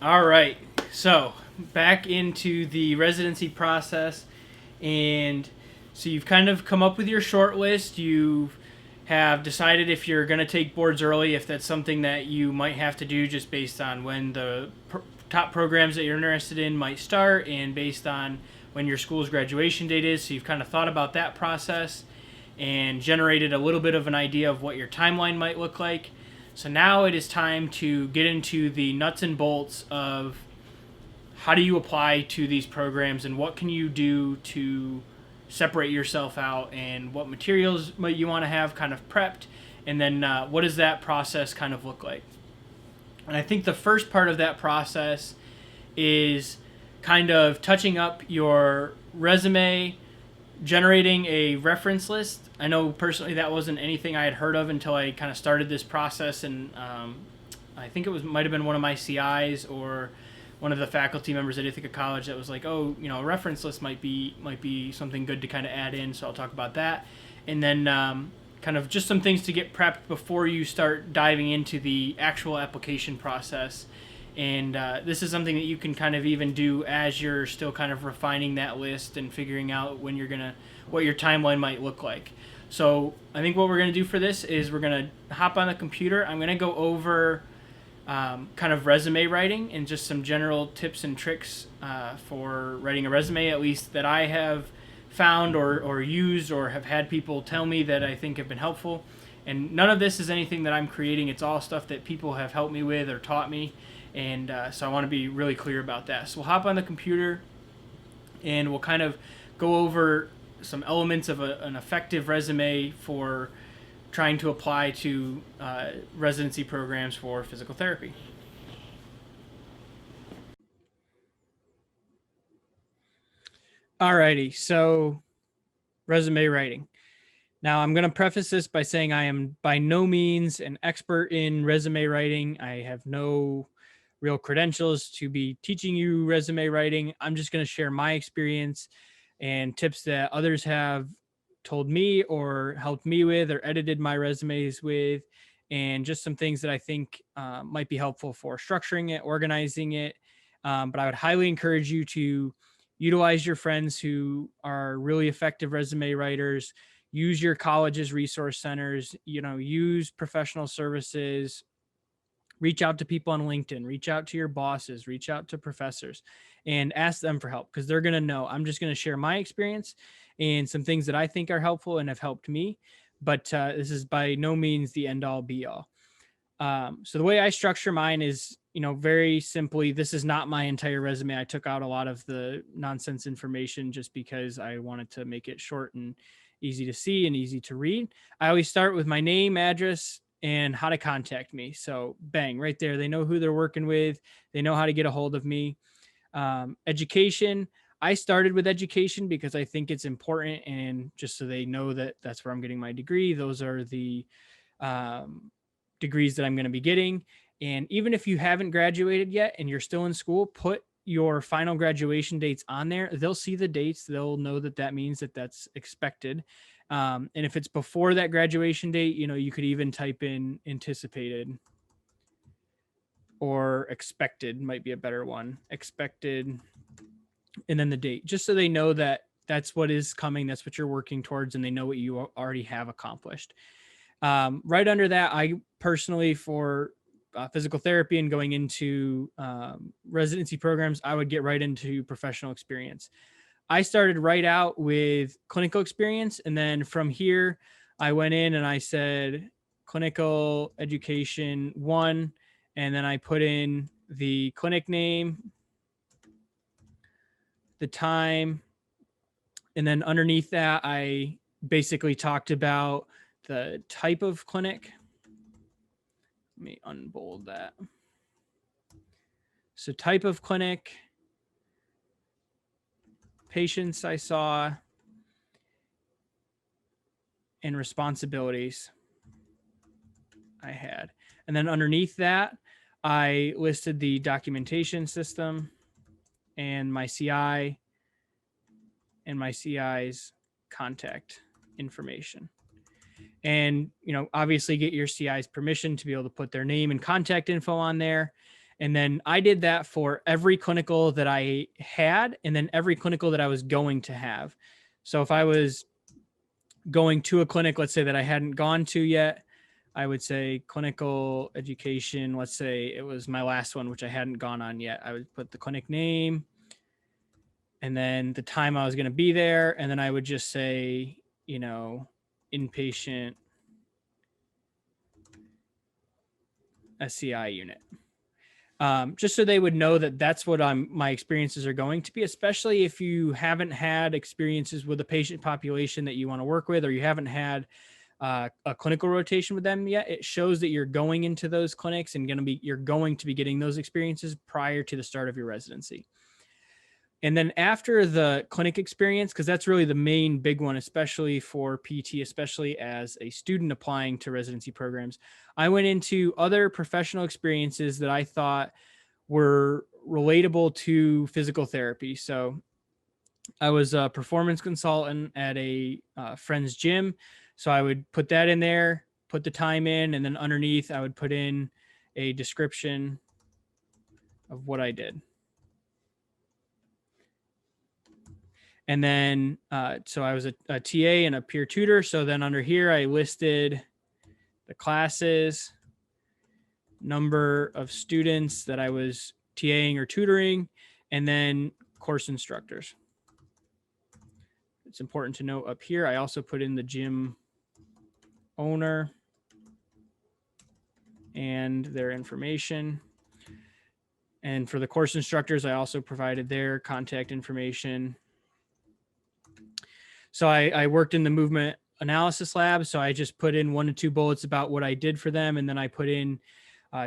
All right. So back into the residency process, and so you've kind of come up with your short list. You have decided if you're going to take boards early, if that's something that you might have to do just based on when the top programs that you're interested in might start, and based on when your school's graduation date is. So you've kind of thought about that process and generated a little bit of an idea of what your timeline might look like. So now it is time to get into the nuts and bolts of how do you apply to these programs and what can you do to separate yourself out and what materials might you want to have kind of prepped, and then what does that process kind of look like. And I think the first part of that process is kind of touching up your resume, generating a reference list. I know personally that wasn't anything I had heard of until I kind of started this process, and I think it was might have been one of my CIs or one of the faculty members at Ithaca College that was like, oh, a reference list might be something good to kind of add in. So I'll talk about that, and then kind of just some things to get prepped before you start diving into the actual application process. And this is something that you can kind of even do as you're still kind of refining that list and figuring out what your timeline might look like. So I think what we're gonna do for this is we're gonna hop on the computer. I'm gonna go over kind of resume writing and just some general tips and tricks for writing a resume, at least that I have found or used or have had people tell me that I think have been helpful. And none of this is anything that I'm creating. It's all stuff that people have helped me with or taught me. And so I want to be really clear about that. So we'll hop on the computer and we'll kind of go over some elements of an effective resume for trying to apply to residency programs for physical therapy. Alrighty, so resume writing. Now, I'm going to preface this by saying I am by no means an expert in resume writing. I have no real credentials to be teaching you resume writing. I'm just going to share my experience and tips that others have told me or helped me with or edited my resumes with, and just some things that I think might be helpful for structuring it, organizing it. But I would highly encourage you to utilize your friends who are really effective resume writers. Use your college's resource centers, use professional services, reach out to people on LinkedIn, reach out to your bosses, reach out to professors, and ask them for help because they're going to know. I'm just going to share my experience and some things that I think are helpful and have helped me. But this is by no means the end all be all. So the way I structure mine is, very simply, this is not my entire resume. I took out a lot of the nonsense information just because I wanted to make it short and easy to see and easy to read. I always start with my name, address, and how to contact me. So bang, right there. They know who they're working with. They know how to get a hold of me. Education. I started with education because I think it's important, and just so they know that that's where I'm getting my degree. Those are the degrees that I'm going to be getting. And even if you haven't graduated yet and you're still in school, put your final graduation dates on there. They'll see the dates. They'll know that that means that that's expected. And if it's before that graduation date, you could even type in anticipated or expected, might be a better one. Expected, and then the date, just so they know that that's what is coming. That's what you're working towards, and they know what you already have accomplished. Right under that, I personally, for physical therapy and going into residency programs, I would get right into professional experience. I started right out with clinical experience. And then from here, I went in and I said clinical education one. And then I put in the clinic name, the time. And then underneath that, I basically talked about the type of clinic. Let me unbold that. So, type of clinic, patients I saw, and responsibilities I had. And then underneath that, I listed the documentation system and my CI and my CI's contact information. And, obviously get your CI's permission to be able to put their name and contact info on there. And then I did that for every clinical that I had, and then every clinical that I was going to have. So if I was going to a clinic, let's say that I hadn't gone to yet, I would say clinical education. Let's say it was my last one, which I hadn't gone on yet. I would put the clinic name and then the time I was going to be there. And then I would just say, inpatient SCI unit. Just so they would know that that's what my experiences are going to be, especially if you haven't had experiences with a patient population that you want to work with, or you haven't had a clinical rotation with them yet. It shows that you're going into those clinics and you're going to be getting those experiences prior to the start of your residency. And then after the clinic experience, because that's really the main big one, especially for PT, especially as a student applying to residency programs, I went into other professional experiences that I thought were relatable to physical therapy. So I was a performance consultant at a friend's gym. So I would put that in there, put the time in, and then underneath I would put in a description of what I did. And then, so I was a TA and a peer tutor. So then under here, I listed the classes, number of students that I was TAing or tutoring, and then course instructors. It's important to note up here, I also put in the gym owner and their information. And for the course instructors, I also provided their contact information. So I worked in the movement analysis lab. So I just put in 1 to 2 bullets about what I did for them. And then I put in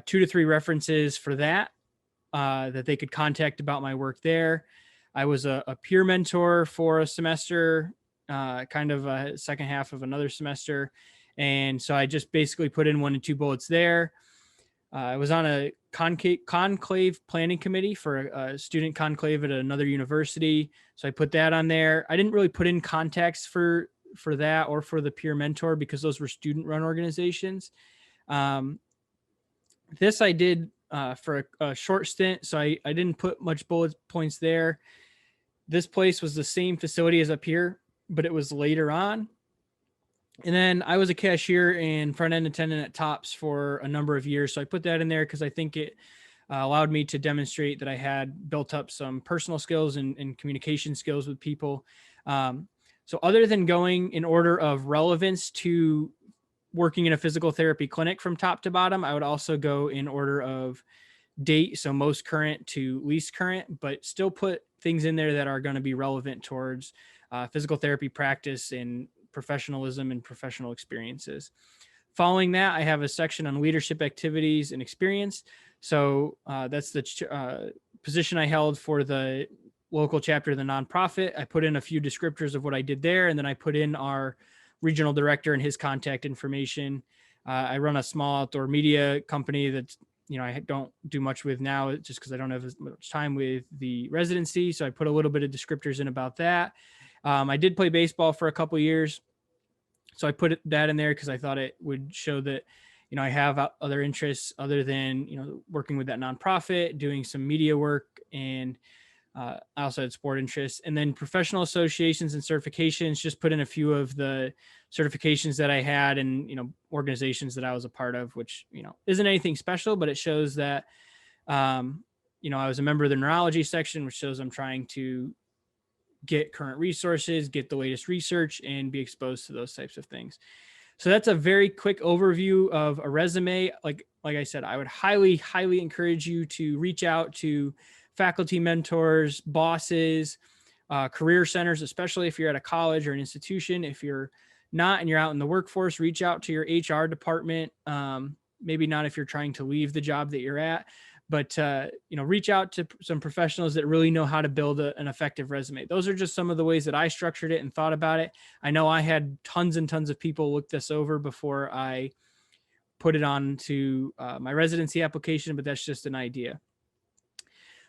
2 to 3 references for that they could contact about my work there. I was a peer mentor for a semester, kind of a second half of another semester. And so I just basically put in 1 to 2 bullets there. I was on a conclave planning committee for a student conclave at another university. So I put that on there. I didn't really put in contacts for that or for the peer mentor because those were student run organizations. This I did for a short stint. So I didn't put much bullet points there. This place was the same facility as up here, but it was later on. And then I was a cashier and front end attendant at Tops for a number of years. So I put that in there because I think it allowed me to demonstrate that I had built up some personal skills and communication skills with people. So other than going in order of relevance to working in a physical therapy clinic from top to bottom, I would also go in order of date. So most current to least current, but still put things in there that are going to be relevant towards physical therapy practice and professionalism and professional experiences. Following that, I have a section on leadership activities and experience. So that's the position I held for the local chapter of the nonprofit. I put in a few descriptors of what I did there, and then I put in our regional director and his contact information. I run a small outdoor media company that's, I don't do much with now just because I don't have as much time with the residency. So I put a little bit of descriptors in about that. I did play baseball for a couple of years. So I put that in there because I thought it would show that, I have other interests other than, working with that nonprofit, doing some media work, and I also had sport interests. And then professional associations and certifications, just put in a few of the certifications that I had and, organizations that I was a part of, which, isn't anything special, but it shows that, I was a member of the neurology section, which shows I'm trying to get current resources, get the latest research, and be exposed to those types of things. So that's a very quick overview of a resume. Like I said, I would highly, highly encourage you to reach out to faculty mentors, bosses, career centers, especially if you're at a college or an institution. If you're not and you're out in the workforce, reach out to your HR department. Maybe not if you're trying to leave the job that you're at, but reach out to some professionals that really know how to build an effective resume. Those are just some of the ways that I structured it and thought about it. I know I had tons and tons of people look this over before I put it on to my residency application, but that's just an idea.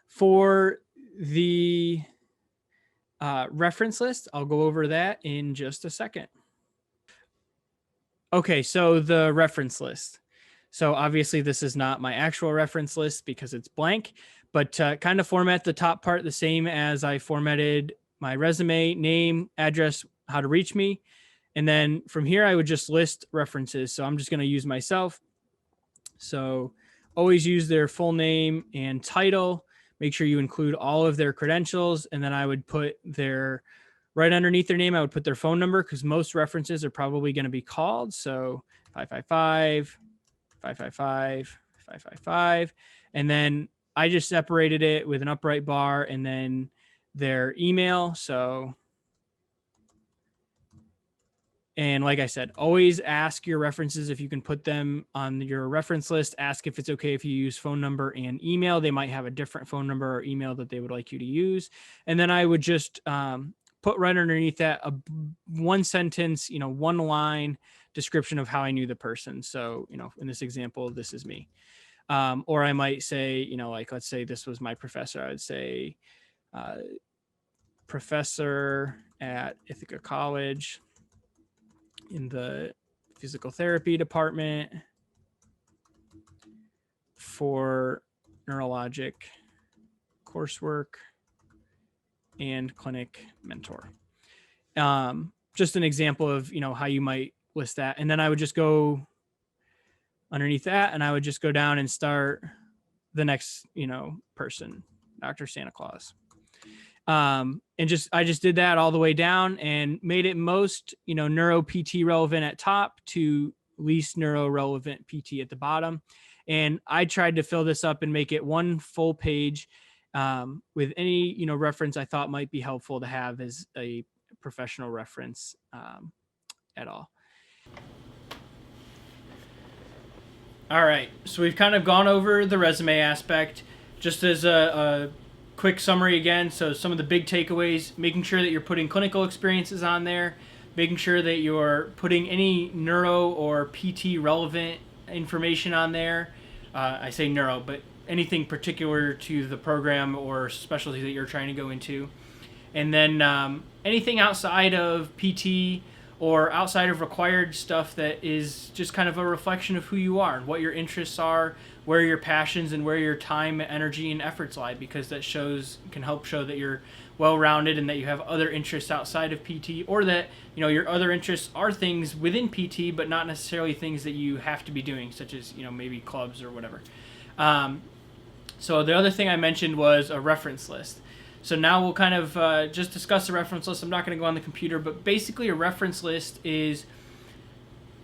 For the reference list, I'll go over that in just a second. Okay, so the reference list. So obviously this is not my actual reference list because it's blank, but kind of format the top part the same as I formatted my resume, name, address, how to reach me. And then from here, I would just list references. So I'm just going to use myself. So always use their full name and title. Make sure you include all of their credentials. And then I would put their, right underneath their name, I would put their phone number because most references are probably going to be called. So 555, 555, 555. And then I just separated it with an upright bar and then their email. So, and like I said, always ask your references if you can put them on your reference list. Ask if it's okay if you use phone number and email. They might have a different phone number or email that they would like you to use. And then I would just put right underneath that a one sentence, one line description of how I knew the person. So, in this example, this is me. Or I might say, like, let's say this was my professor. I would say, professor at Ithaca College in the physical therapy department for neurologic coursework and clinic mentor. Just an example of, how you might list that. And then I would just go underneath that and I would just go down and start the next, person, Dr. Santa Claus. And I just did that all the way down and made it most, neuro PT relevant at top to least neuro relevant PT at the bottom. And I tried to fill this up and make it one full page with any, reference I thought might be helpful to have as a professional reference at all. All right. So we've kind of gone over the resume aspect just as a quick summary again. So some of the big takeaways, making sure that you're putting clinical experiences on there, making sure that you're putting any neuro or PT relevant information on there. I say neuro, but anything particular to the program or specialty that you're trying to go into. And then anything outside of PT or outside of required stuff that is just kind of a reflection of who you are and what your interests are, where your passions and where your time, energy, and efforts lie, because that can help show that you're well-rounded and that you have other interests outside of PT, or that your other interests are things within PT but not necessarily things that you have to be doing, such as maybe clubs or whatever. So the other thing I mentioned was a reference list. So now we'll kind of just discuss the reference list. I'm not going to go on the computer, but basically a reference list is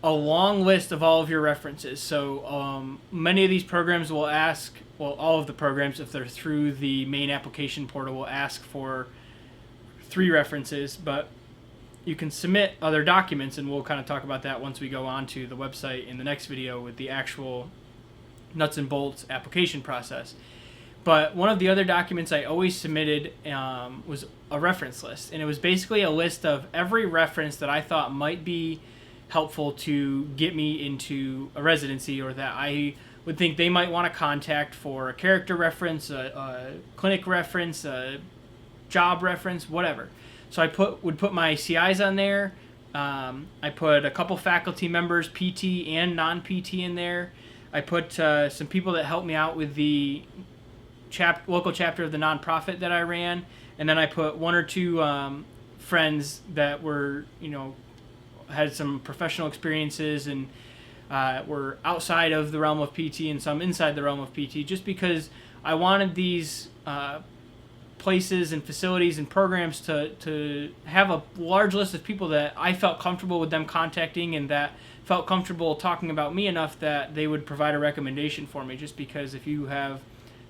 a long list of all of your references. So many of these programs will ask, all of the programs, if they're through the main application portal, will ask for 3 references, but you can submit other documents, and we'll kind of talk about that once we go on to the website in the next video with the actual nuts and bolts application process. But one of the other documents I always submitted was a reference list. And it was basically a list of every reference that I thought might be helpful to get me into a residency, or that I would think they might want to contact for a character reference, a clinic reference, a job reference, whatever. So I would put my CIs on there. I put a couple faculty members, PT and non-PT, in there. I put some people that helped me out with the local chapter of the nonprofit that I ran, and then I put 1 or 2 friends that were, had some professional experiences and were outside of the realm of PT and some inside the realm of PT, just because I wanted these places and facilities and programs to have a large list of people that I felt comfortable with them contacting and that felt comfortable talking about me enough that they would provide a recommendation for me. Just because if you have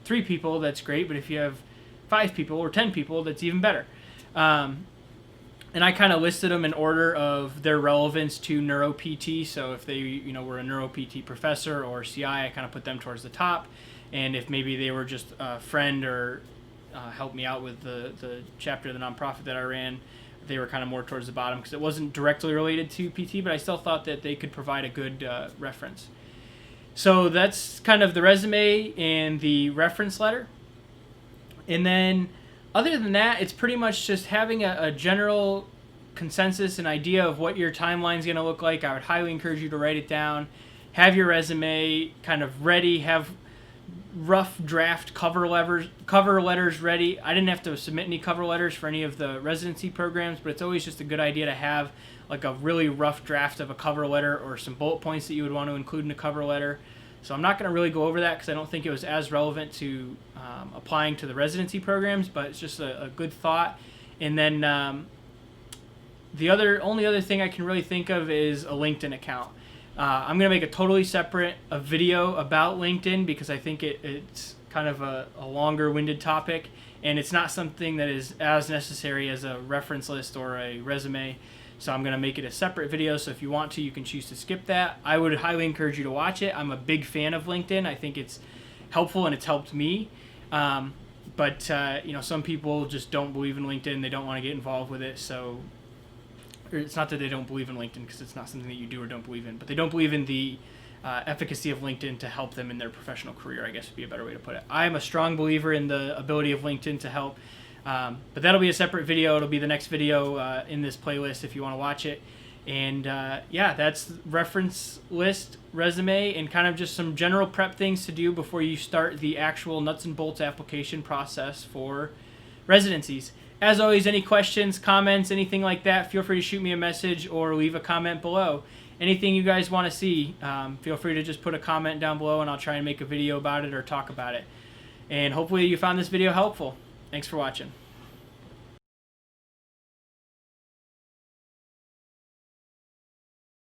3 people, that's great, but if you have 5 people or 10 people, that's even better. And I kind of listed them in order of their relevance to neuro PT. So if they, were a neuro PT professor or CI, I kind of put them towards the top. And if maybe they were just a friend or helped me out with the chapter of the nonprofit that I ran, they were kind of more towards the bottom because it wasn't directly related to PT, but I still thought that they could provide a good reference. So that's kind of the resume and the reference letter. And then other than that, it's pretty much just having a general consensus and idea of what your timeline is going to look like. I would highly encourage you to write it down. have your resume kind of ready, have rough draft cover letters ready. I didn't have to submit any cover letters for any of the residency programs, but it's always just a good idea to have like a really rough draft of a cover letter or some bullet points that you would want to include in a cover letter. So I'm not going to really go over that because I don't think it was as relevant to applying to the residency programs, but it's just a good thought. And then the only other thing I can really think of is a LinkedIn account. I'm going to make a totally separate video about LinkedIn because I think it's kind of a longer-winded topic, and it's not something that is as necessary as a reference list or a resume. So I'm going to make it a separate video, so if you want to, you can choose to skip that. I would highly encourage you to watch it. I'm a big fan of LinkedIn. I think it's helpful, and it's helped me. But some people just don't believe in LinkedIn. They don't want to get involved with it, so... It's not that they don't believe in LinkedIn because it's not something that you do or don't believe in, but they don't believe in the efficacy of LinkedIn to help them in their professional career, I guess would be a better way to put it. I am a strong believer in the ability of LinkedIn to help, but that'll be a separate video. It'll be the next video in this playlist if you want to watch it. And that's reference list, resume, and kind of just some general prep things to do before you start the actual nuts and bolts application process for residencies. As always, any questions, comments, anything like that, feel free to shoot me a message or leave a comment below. Anything you guys want to see, feel free to just put a comment down below and I'll try and make a video about it or talk about it. And hopefully you found this video helpful. Thanks for watching.